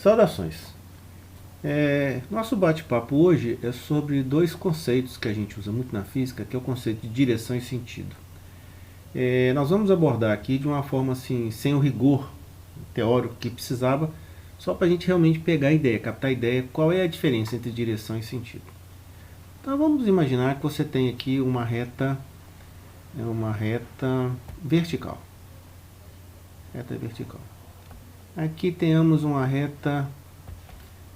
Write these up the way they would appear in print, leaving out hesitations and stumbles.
Saudações! Nosso bate-papo hoje é sobre dois conceitos que a gente usa muito na física, que é o conceito de direção e sentido. Nós vamos abordar aqui de uma forma assim, sem o rigor teórico que precisava, só para a gente realmente pegar a ideia, captar a ideia, qual é a diferença entre direção e sentido. Então vamos imaginar que você tem aqui uma reta vertical. Reta vertical. Aqui temos uma reta,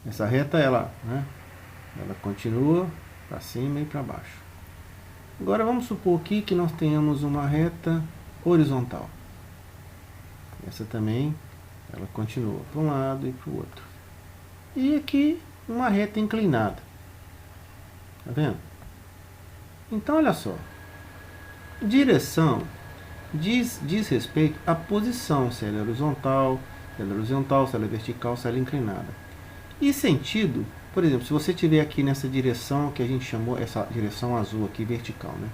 essa reta ela continua para cima e para baixo. Agora vamos supor aqui que nós tenhamos uma reta horizontal. Essa também, ela continua para um lado e para o outro. E aqui uma reta inclinada. Tá vendo? Então olha só. Direção diz respeito à posição, se ela é horizontal, se ela é vertical, se ela é inclinada. E sentido, por exemplo, se você estiver aqui nessa direção que a gente chamou, essa direção azul aqui, vertical, né?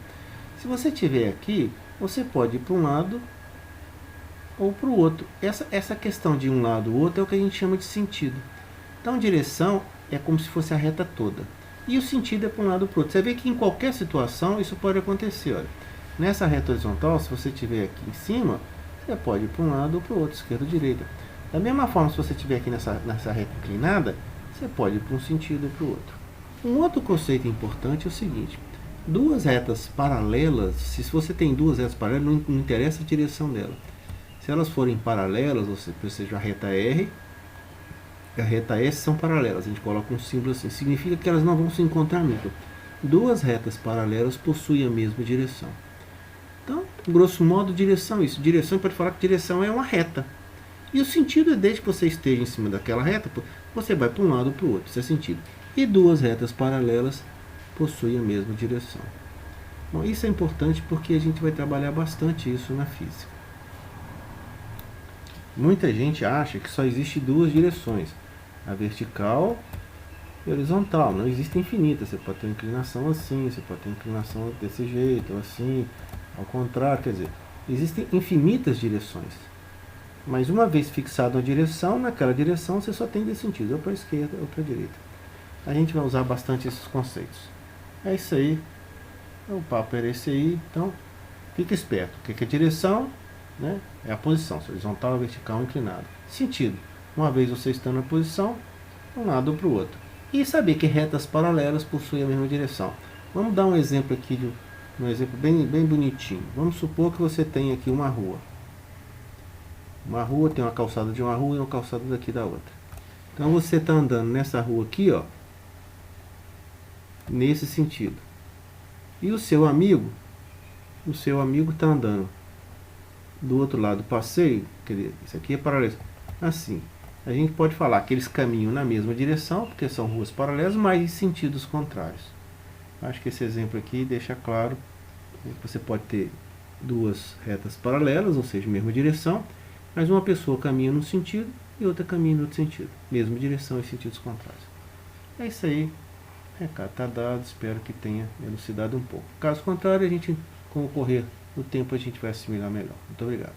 Se você estiver aqui, você pode ir para um lado ou para o outro. Essa questão de um lado ou outro é o que a gente chama de sentido. Então, direção é como se fosse a reta toda. E o sentido é para um lado ou para o outro. Você vê que em qualquer situação isso pode acontecer, olha. Nessa reta horizontal, se você estiver aqui em cima, você pode ir para um lado ou para o outro, esquerda ou direita. Da mesma forma, se você estiver aqui nessa reta inclinada, você pode ir para um sentido ou para o outro. Um outro conceito importante é o seguinte: duas retas paralelas, se você tem duas retas paralelas, não interessa a direção dela. Se elas forem paralelas, ou seja, a reta R e a reta S são paralelas, a gente coloca um símbolo assim, significa que elas não vão se encontrar nunca. Duas retas paralelas possuem a mesma direção. Então, grosso modo, direção é isso. Direção, pode falar que direção é uma reta. E o sentido é desde que você esteja em cima daquela reta, você vai para um lado ou para o outro, isso é sentido. E duas retas paralelas possuem a mesma direção. Bom, isso é importante porque a gente vai trabalhar bastante isso na física. Muita gente acha que só existe duas direções, a vertical e a horizontal. Não existe infinita, você pode ter uma inclinação assim, você pode ter uma inclinação desse jeito, ou assim, ao contrário, quer dizer, existem infinitas direções. Mas uma vez fixado a direção, naquela direção você só tem dois sentidos, ou para a esquerda ou para a direita. A gente vai usar bastante esses conceitos. É isso aí. O papo era esse aí. Então, fica esperto. O que é direção? Né? É a posição, horizontal, vertical, inclinada. Sentido. Uma vez você está na posição, um lado ou para o outro. E saber que retas paralelas possuem a mesma direção. Vamos dar um exemplo aqui, um exemplo bem bonitinho. Vamos supor que você tem aqui uma rua. Uma rua, tem uma calçada de uma rua e uma calçada daqui da outra. Então você está andando nessa rua aqui, ó, nesse sentido. E o seu amigo está andando do outro lado do passeio, quer dizer, isso aqui é paralelo. Assim, a gente pode falar que eles caminham na mesma direção, porque são ruas paralelas, mas em sentidos contrários. Acho que esse exemplo aqui deixa claro que você pode ter duas retas paralelas, ou seja, mesma direção, mas uma pessoa caminha num sentido e outra caminha no outro sentido. Mesma direção e sentidos contrários. É isso aí. Recado está dado. Espero que tenha elucidado um pouco. Caso contrário, com o correr do tempo, a gente vai assimilar melhor. Muito obrigado.